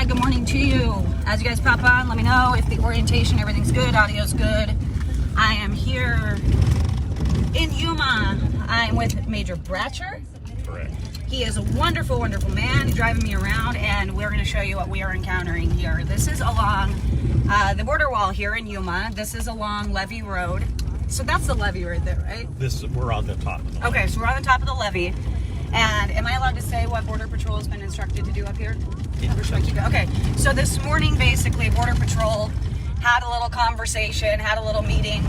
Good morning to you. As you guys pop on, let me know if the orientation, everything's good, audio's good. I am here in Yuma. I'm with Major Bratcher. Correct. He is a wonderful, wonderful man driving me around, and we're going to show you what we are encountering here. This is along the border wall here in Yuma. This is along Levee Road. So that's the levee right there, right? We're on the top. Okay, so we're on the top of the levee. And am I allowed to say what Border Patrol has been instructed to do up here? Yeah. Or should I keep it? Okay, so this morning, basically, Border Patrol had a little conversation, had a little meeting,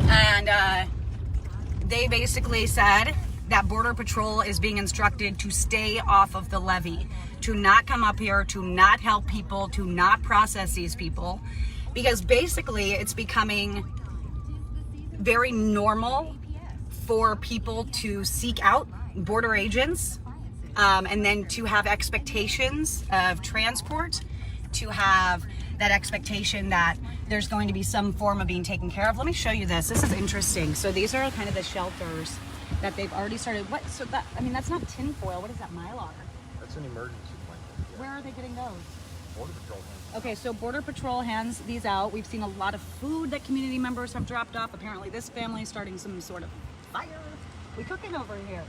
and they basically said that Border Patrol is being instructed to stay off of the levee, to not come up here, to not help people, to not process these people, because basically it's becoming very normal for people to seek out border agents, and then to have expectations of transport, to have that expectation that there's going to be some form of being taken care of. Let me show you this. This is interesting. So these are kind of the shelters that they've already started. What? So that, I mean, that's not tinfoil. What is that, Mylar? That's an emergency blanket. Yeah. Where are they getting those? Border Patrol hands. Okay, so Border Patrol hands these out. We've seen a lot of food that community members have dropped off. Apparently this family is starting some sort of fire. We cooking over here,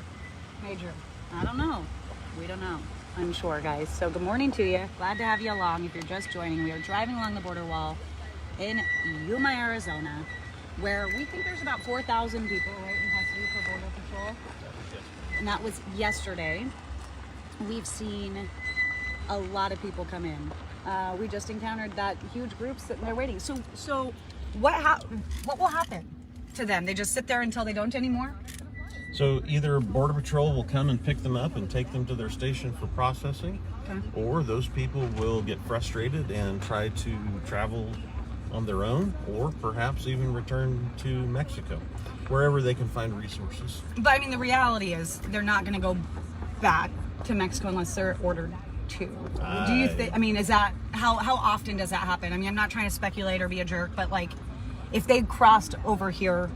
Major? I don't know. We don't know. I'm sure, guys. So good morning to you. Glad to have you along. If you're just joining, we are driving along the border wall in Yuma, Arizona, where we think there's about 4,000 people, right, in custody for Border Patrol. And that was yesterday. We've seen a lot of people come in. We just encountered that huge group sitting there waiting. So what will happen to them? They just sit there until they don't anymore? So either Border Patrol will come and pick them up and take them to their station for processing, Okay. or those people will get frustrated and try to travel on their own, or perhaps even return to Mexico, wherever they can find resources. But I mean, the reality is they're not going to go back to Mexico unless they're ordered to. Do you think? I mean, is that how often does that happen? I mean, I'm not trying to speculate or be a jerk, but like, if they crossed over here,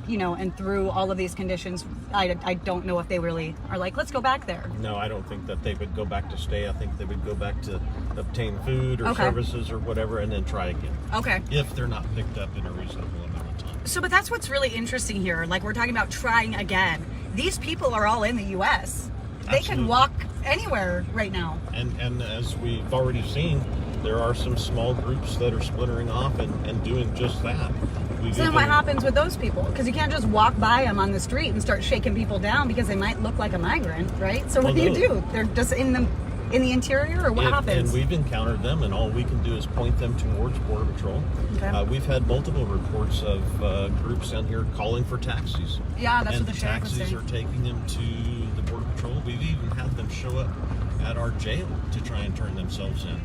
you know, and through all of these conditions, I don't know if they really are like, let's go back there. No, I don't think that they would go back to stay. I think they would go back to obtain food or Okay. services or whatever, and then try again. Okay. If they're not picked up in a reasonable amount of time. So, but that's what's really interesting here. Like, we're talking about trying again. These people are all in the U.S. They can Absolutely. walk anywhere right now. And as we've already seen, there are some small groups that are splintering off and doing just that. So then what happens with those people? Because you can't just walk by them on the street and start shaking people down because they might look like a migrant, right? So what do you do? They're just in the interior, or what happens? And we've encountered them, and all we can do is point them towards Border Patrol. Okay. We've had multiple reports of groups down here calling for taxis. Yeah, that's and what the sheriff was taxis saying. are taking them to the Border Patrol. We've even had them show up at our jail to try and turn themselves in.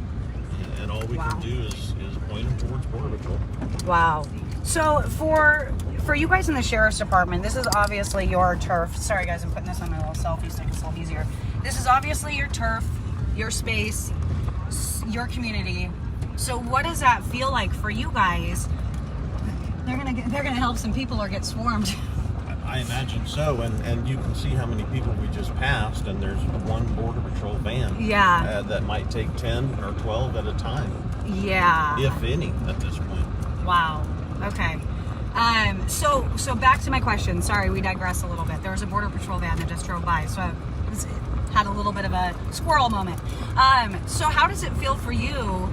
And all we can do is point them towards Border Patrol. Wow. So for you guys in the Sheriff's Department, this is obviously your turf. Sorry guys, I'm putting this on my little selfie stick. It's a little easier. This is obviously your turf, your space, your community. So what does that feel like for you guys? They're gonna help some people or get swarmed. I imagine so, and you can see how many people we just passed, and there's one Border Patrol van that might take 10 or 12 at a time. Yeah. If any, at this point. Wow. Okay. So back to my question. Sorry, we digress a little bit. There was a Border Patrol van that just drove by, so I had a little bit of a squirrel moment. So how does it feel for you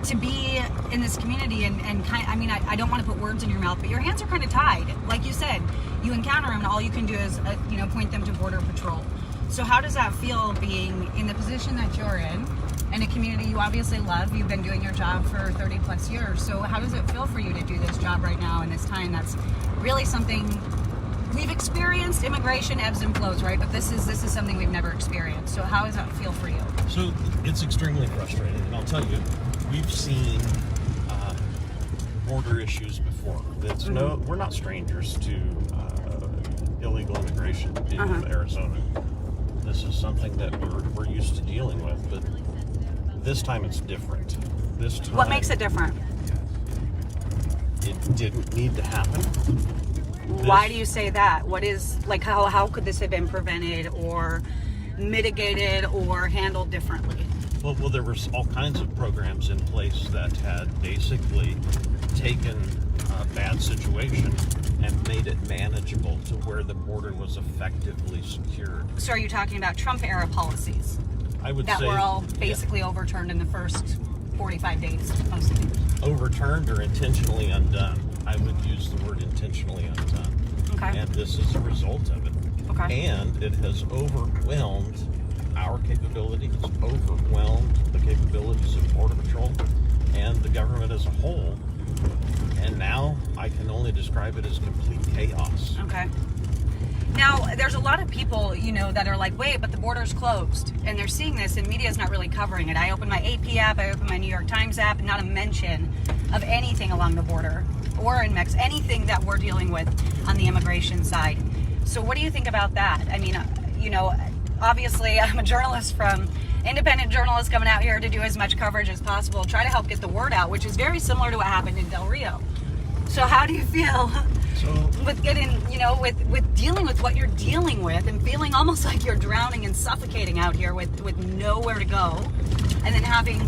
to be in this community and kind of, I mean, I don't want to put words in your mouth, but your hands are kind of tied. Like you said, you encounter them and all you can do is, point them to Border Patrol. So how does that feel being in the position that you're in a community you obviously love? You've been doing your job for 30 plus years. So how does it feel for you to do this job right now in this time that's really something we've experienced? Immigration ebbs and flows, right? But this is something we've never experienced. So how does that feel for you? So it's extremely frustrating, and I'll tell you, we've seen border issues before. We're not strangers to illegal immigration in Arizona. This is something that we're used to dealing with, but this time it's different. This time, what makes it different? It didn't need to happen. Why do you say that? What is, like, how could this have been prevented or mitigated or handled differently? Well, there was all kinds of programs in place that had basically taken a bad situation and made it manageable to where the border was effectively secured. So are you talking about Trump-era policies? I would that say were all basically overturned in the first 45 days, mostly. Overturned or intentionally undone. I would use the word intentionally undone. Okay. And this is a result of it. Okay. And it has overwhelmed our capability. It's overwhelmed the capabilities of Border Patrol and the government as a whole. And now I can only describe it as complete chaos. Okay. Now, there's a lot of people, that are like, wait, but the border's closed. And they're seeing this, and media's not really covering it. I open my AP app, I open my New York Times app, and not a mention of anything along the border or in Mexico, anything that we're dealing with on the immigration side. So what do you think about that? I mean, obviously I'm a journalist from independent journalists coming out here to do as much coverage as possible, try to help get the word out, which is very similar to what happened in Del Rio. So how do you feel with getting, with dealing with what you're dealing with and feeling almost like you're drowning and suffocating out here with nowhere to go and then having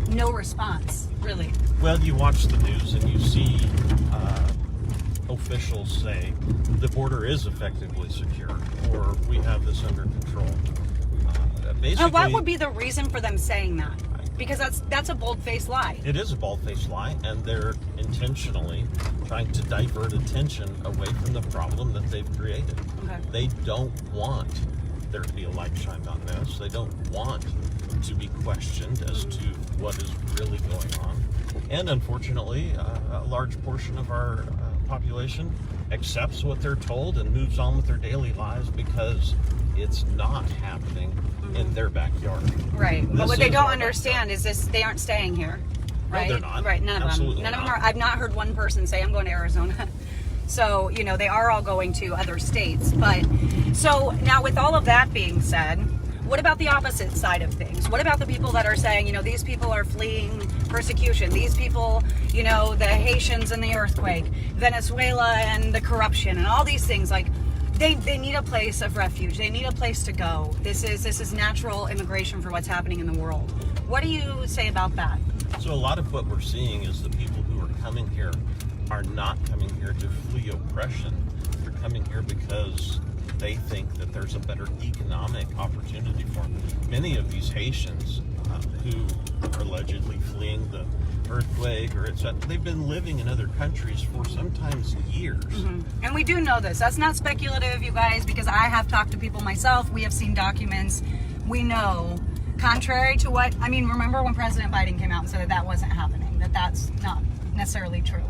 no response, really? Well, you watch the news and you see officials say the border is effectively secure or we have this under control. Basically, what would be the reason for them saying that? Because that's a bold-faced lie. It is a bold-faced lie, and they're intentionally trying to divert attention away from the problem that they've created. Okay. They don't want there to be a light shined on this. They don't want to be questioned as to what is really going on. And unfortunately, a large portion of our population accepts what they're told and moves on with their daily lives because it's not happening in their backyard. Right. But what they don't understand is this: they aren't staying here. Right? No, they're not. Right. None of them. None of them are. I've not heard one person say, I'm going to Arizona. So, they are all going to other states. But so now with all of that being said, what about the opposite side of things? What about the people that are saying, these people are fleeing persecution? These people, the Haitians and the earthquake, Venezuela and the corruption and all these things, like, They need a place of refuge. They need a place to go. This is natural immigration for what's happening in the world. What do you say about that? So a lot of what we're seeing is the people who are coming here are not coming here to flee oppression. They're coming here because they think that there's a better economic opportunity for them. Many of these Haitians who are allegedly fleeing the earthquake or etc., they've been living in other countries for sometimes years. Mm-hmm. And we do know this. That's not speculative, you guys, because I have talked to people myself. We have seen documents. We know, contrary to what, remember when President Biden came out and said that wasn't happening, that's not necessarily true.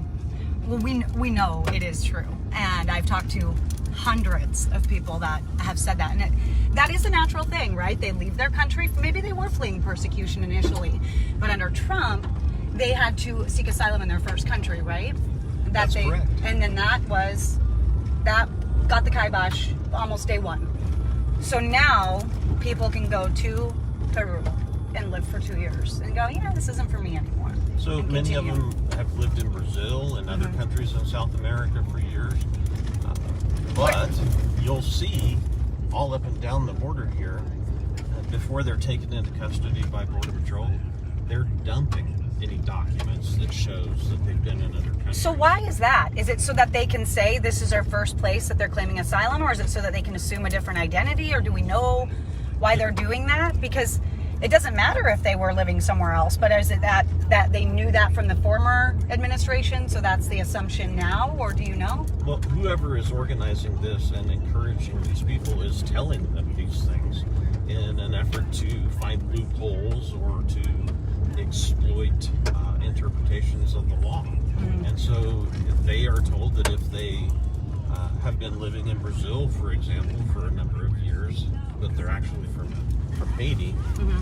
Well, we know it is true. And I've talked to hundreds of people that have said that. And that is a natural thing, right? They leave their country. Maybe they were fleeing persecution initially. But under Trump, they had to seek asylum in their first country, right? That's correct. And then that got the kibosh almost day one. So now people can go to Peru and live for 2 years and go, this isn't for me anymore. So many of them have lived in Brazil and other countries in South America for years. But you'll see all up and down the border here, before they're taken into custody by Border Patrol, they're dumping any documents that shows that they've been in other countries. So why is that? Is it so that they can say this is our first place that they're claiming asylum, or is it so that they can assume a different identity, or do we know why they're doing that? Because it doesn't matter if they were living somewhere else, but is it that they knew that from the former administration, so that's the assumption now, or do you know? Well, whoever is organizing this and encouraging these people is telling them these things in an effort to find loopholes or to exploit interpretations of the law. And so they are told that if they have been living in Brazil, for example, for a number of years, but they're actually from Haiti,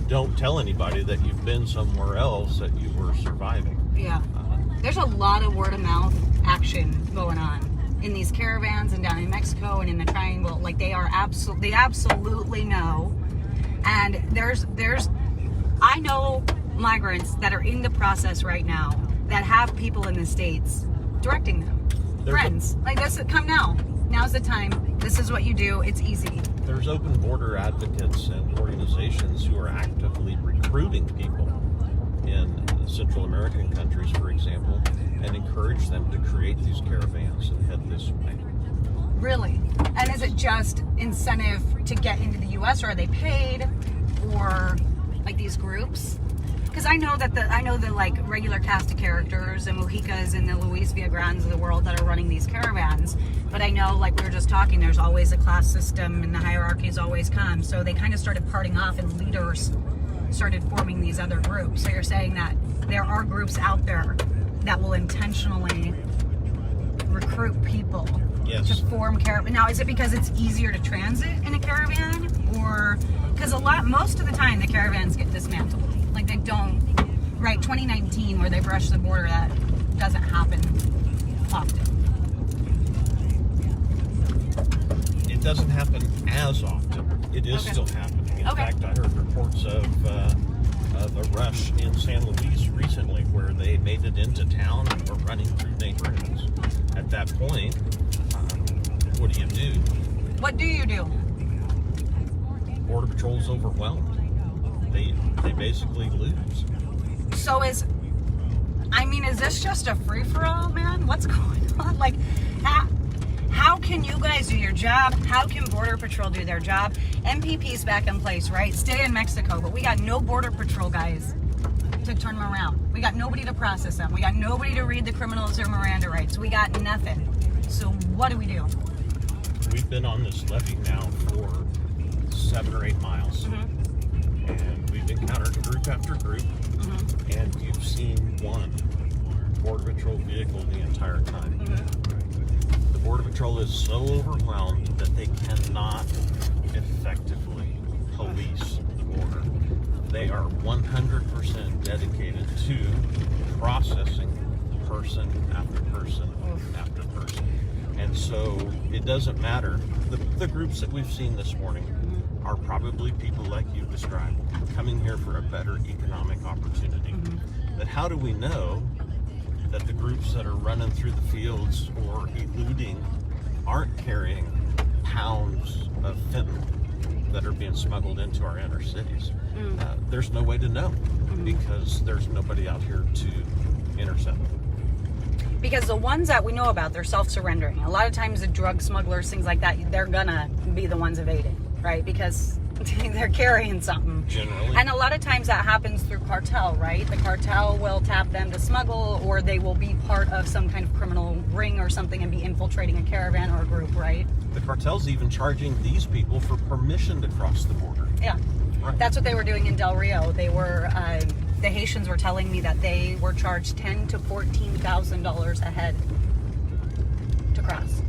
don't tell anybody that you've been somewhere else that you were surviving. Yeah. There's a lot of word of mouth action going on in these caravans and down in Mexico and in the Triangle. Like they absolutely know. And I know migrants that are in the process right now that have people in the States directing them. Friends. Like this, come now. Now's the time. This is what you do. It's easy. There's open border advocates and organizations who are actively recruiting recruiting people in Central American countries, for example, and encourage them to create these caravans and head this way. Really? And is it just incentive to get into the U.S., or are they paid, or like these groups? Because I know the like regular cast of characters, the Mojicas and the Luis Villagrands of the world that are running these caravans. But I know, like we were just talking, there's always a class system and the hierarchies always come. So they kind of started parting off, and leaders started forming these other groups. So you're saying that there are groups out there that will intentionally recruit people to form caravan. Now, is it because it's easier to transit in a caravan, or because most of the time the caravans get dismantled? Like they don't, right? 2019, where they rushed the border, that doesn't happen often. It doesn't happen as often. It is still happening. In fact, I heard reports of a rush in San Luis recently where they made it into town and were running through neighborhoods. At that point, what do you do? What do you do? Border Patrol's overwhelmed. They basically lose. So is this just a free-for-all, man? What's going on? Like, how can you guys do your job? How can Border Patrol do their job? MPP's back in place, right? Stay in Mexico, but we got no Border Patrol guys to turn them around. We got nobody to process them. We got nobody to read the criminals their Miranda rights. We got nothing. So what do we do? We've been on this levee now for 7 or 8 miles. And we've encountered group after group. And you've seen one Border Patrol vehicle the entire time. The Border Patrol is so overwhelmed that they cannot effectively police the border. They are 100% dedicated to processing person after person after person. And so it doesn't matter. The groups that we've seen this morning are probably people like you described, coming here for a better economic opportunity. But how do we know that the groups that are running through the fields or eluding aren't carrying pounds of fentanyl that are being smuggled into our inner cities? There's no way to know because there's nobody out here to intercept them. Because the ones that we know about, they're self-surrendering. A lot of times the drug smugglers, things like that, they're gonna be the ones evading, right? Because they're carrying something. Generally. And a lot of times that happens through cartel, right? The cartel will tap them to smuggle, or they will be part of some kind of criminal ring or something and be infiltrating a caravan or a group, right? The cartel's even charging these people for permission to cross the border. Yeah. Right. That's what they were doing in Del Rio. They were, the Haitians were telling me that they were charged $10,000 to $14,000 a head to cross.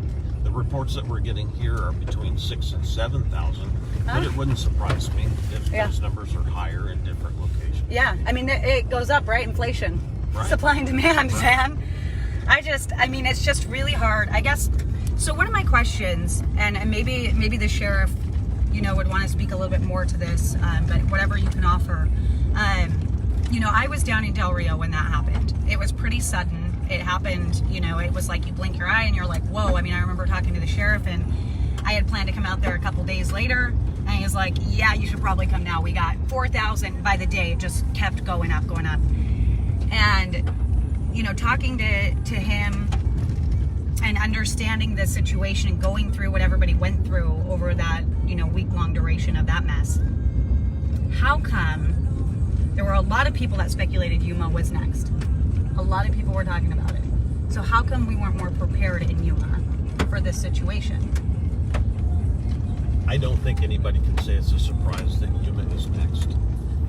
The reports that we're getting here are between 6,000 and 7,000, but it wouldn't surprise me if those numbers are higher in different locations. Yeah, I mean, it goes up, right? Inflation, supply and demand, man. It's just really hard, I guess. So one of my questions, and maybe the sheriff, would want to speak a little bit more to this, but whatever you can offer. I was down in Del Rio when that happened. It was pretty sudden. It happened, it was like you blink your eye and you're like, whoa. I remember talking to the sheriff, and I had planned to come out there a couple days later, and he was like, yeah, you should probably come now. We got 4,000 by the day. It just kept going up. And, talking to him and understanding the situation and going through what everybody went through over that, week-long duration of that mess. How come there were a lot of people that speculated Yuma was next? A lot of people were talking about it. So how come we weren't more prepared in Yuma for this situation? I don't think anybody can say it's a surprise that Yuma is next.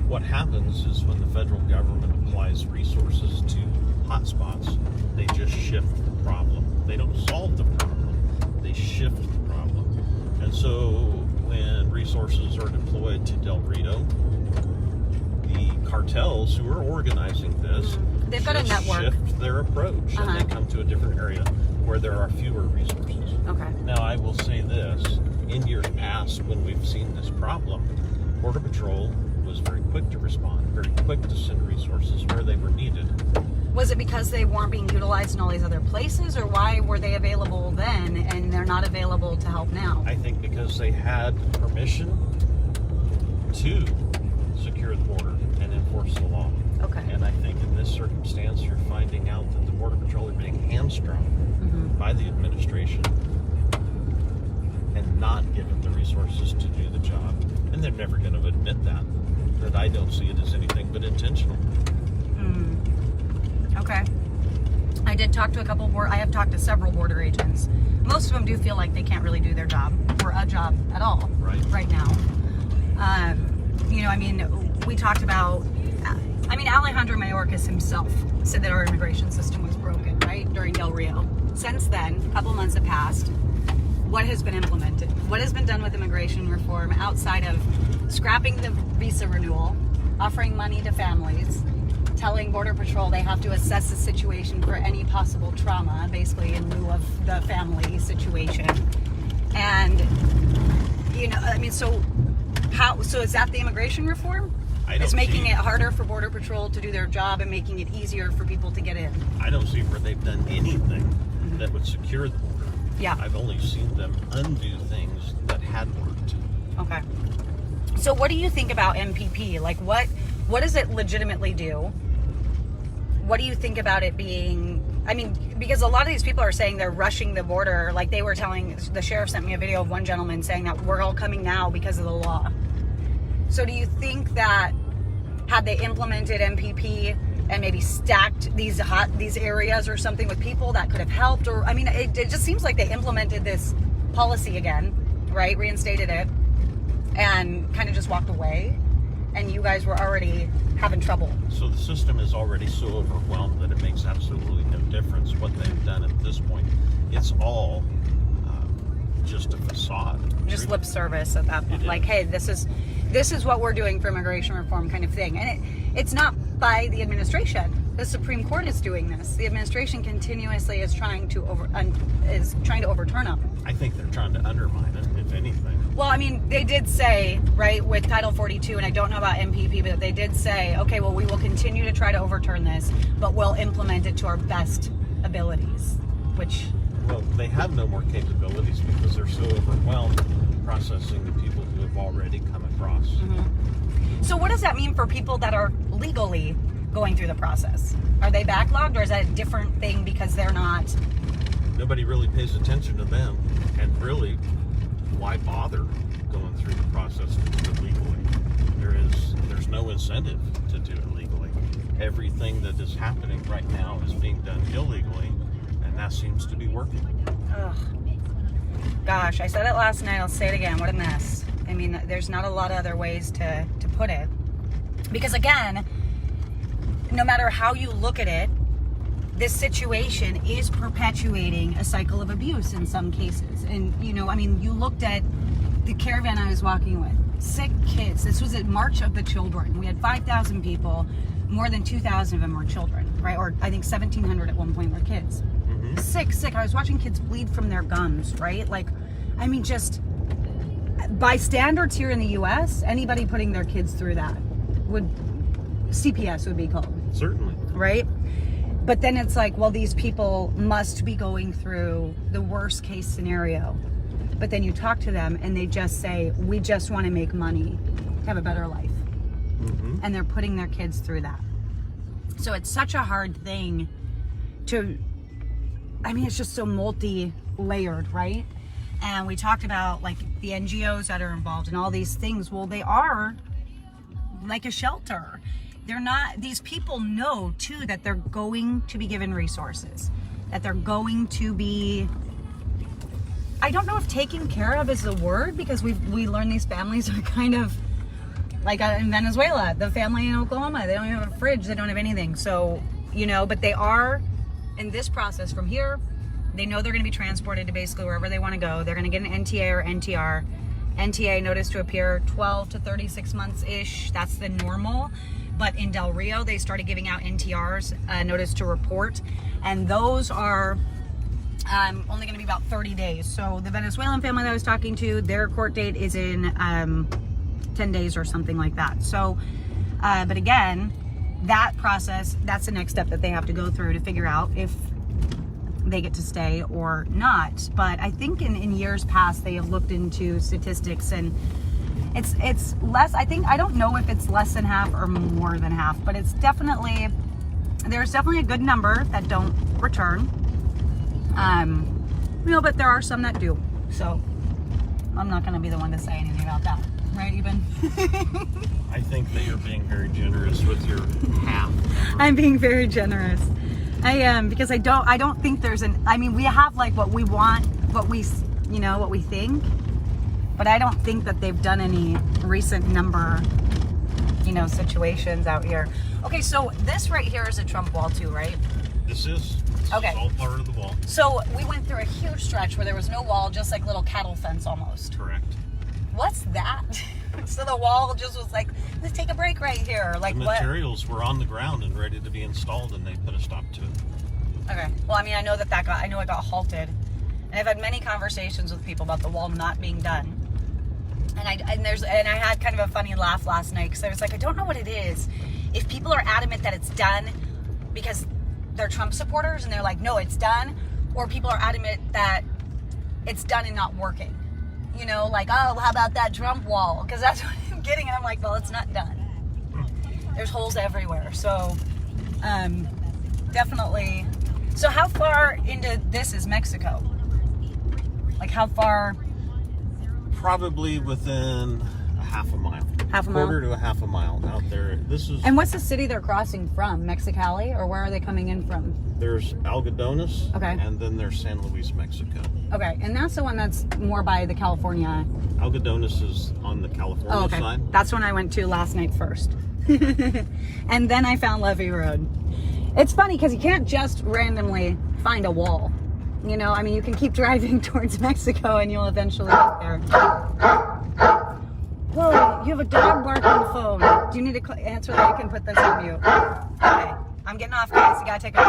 What happens is when the federal government applies resources to hotspots, they just shift the problem. They don't solve the problem, they shift the problem. And so when resources are deployed to Del Rio, the cartels who are organizing this, they've got a network. Shift their approach, and they come to a different area where there are fewer resources. Okay. Now, I will say this. In years past, when we've seen this problem, Border Patrol was very quick to respond, very quick to send resources where they were needed. Was it because they weren't being utilized in all these other places, or why were they available then and they're not available to help now? I think because they had permission to secure the border and circumstance, you're finding out that the Border Patrol are being hamstrung by the administration and not given the resources to do the job. And they're never going to admit that I don't see it as anything but intentional. Okay. I did talk to I have talked to several border agents. Most of them do feel like they can't really do their job or a job at all right now. We talked about, Alejandro Mayorkas himself said that our immigration system was broken, right, during Del Rio. Since then, a couple months have passed. What has been implemented? What has been done with immigration reform outside of scrapping the visa renewal, offering money to families, telling Border Patrol they have to assess the situation for any possible trauma, basically in lieu of the family situation. And, so is that the immigration reform? It's making it harder for Border Patrol to do their job and making it easier for people to get in. I don't see where they've done anything that would secure the border. Yeah. I've only seen them undo things that had worked. Okay. So what do you think about MPP? Like, what does it legitimately do? What do you think about it being... because a lot of these people are saying they're rushing the border. Like, they were telling... The sheriff sent me a video of one gentleman saying that we're all coming now because of the law. So do you think that had they implemented MPP and maybe stacked these areas or something with people, that could have helped? Or, it just seems like they implemented this policy again, right? Reinstated it and kind of just walked away. And you guys were already having trouble. So the system is already so overwhelmed that it makes absolutely no difference what they've done at this point. It's all just a facade. Just lip service at that point. Like, hey, this is what we're doing for immigration reform, kind of thing. And it's not by the administration. The Supreme Court is doing this. The administration continuously is trying to overturn them. I think they're trying to undermine it, if anything. Well, they did say, right, with Title 42, and I don't know about MPP, but they did say, okay, well, we will continue to try to overturn this, but we'll implement it to our best abilities, which... Well, they have no more capabilities because they're so overwhelmed processing the people who have already come across. So what does that mean for people that are legally going through the process? Are they backlogged, or is that a different thing because they're not... Nobody really pays attention to them, and really, why bother going through the process to do it legally? There's no incentive to do it legally. Everything that is happening right now is being done illegally, and that seems to be working. Ugh. Gosh, I said it last night, I'll say it again, what a mess. There's not a lot of other ways to put it. Because again, no matter how you look at it, this situation is perpetuating a cycle of abuse in some cases. And, you looked at the caravan I was walking with, sick kids. This was in March of the Children. We had 5,000 people. More than 2,000 of them were children, right? Or I think 1,700 at one point were kids. Sick. I was watching kids bleed from their gums, right? Just by standards here in the U.S., anybody putting their kids through that CPS would be called. Certainly. Right? But then it's like, well, these people must be going through the worst case scenario. But then you talk to them and they just say, we just want to make money to have a better life. And they're putting their kids through that. So it's such a hard thing to... it's just so multi-layered, right? And we talked about, the NGOs that are involved in all these things. Well, they are like a shelter. They're not... These people know, too, that they're going to be given resources. That they're going to be... I don't know if taken care of is the word, because we learn these families are kind of... Like in Venezuela, the family in Oklahoma, they don't even have a fridge, they don't have anything. So, but they are... in this process from here, they know they're going to be transported to basically wherever they want to go. They're going to get an NTA or NTR. NTA, notice to appear, 12 to 36 months-ish. That's the normal. But in Del Rio, they started giving out NTRs, notice to report. And those are only going to be about 30 days. So the Venezuelan family that I was talking to, their court date is in 10 days or something like that. So, but again, that process, that's the next step that they have to go through to figure out if they get to stay or not. But I think in years past, they have looked into statistics, and it's less, I don't know if it's less than half or more than half, but it's definitely there's definitely a good number that don't return. But there are some that do. So I'm not going to be the one to say anything about that, right? Even. I think that you're being very generous with your half. I'm being very generous. I am, because I don't think there's we have like what we want, what we think, but I don't think that they've done any recent number, situations out here. Okay, so this right here is a Trump wall too, right? This is all part of the wall. So we went through a huge stretch where there was no wall, just like little cattle fence almost. Correct. What's that? So the wall just was like, let's take a break right here. Like the materials were on the ground and ready to be installed, and they put a stop to it. Okay. Well, I know it got halted, and I've had many conversations with people about the wall not being done. And I had kind of a funny laugh last night, because I was like, I don't know what it is. If people are adamant that it's done because they're Trump supporters and they're like, no, it's done, or people are adamant that it's done and not working. Like, oh, how about that Trump wall? Because that's what I'm getting, and I'm like, well, it's not done. There's holes everywhere. So, definitely. So how far into this is Mexico? Like, how far? Probably within a half a mile. Half a mile? Quarter to a half a mile out there. And what's the city they're crossing from? Mexicali? Or where are they coming in from? There's Algodones. Okay. And then there's San Luis, Mexico. Okay. And that's the one that's more by the California. Algodones is on the California side. That's when I went to last night first. And then I found Levee Road. It's funny because you can't just randomly find a wall. You can keep driving towards Mexico and you'll eventually get there. Whoa, you have a dog bark on the phone. Do you need to answer that? I can put this on mute. Okay, I'm getting off, guys. You gotta take a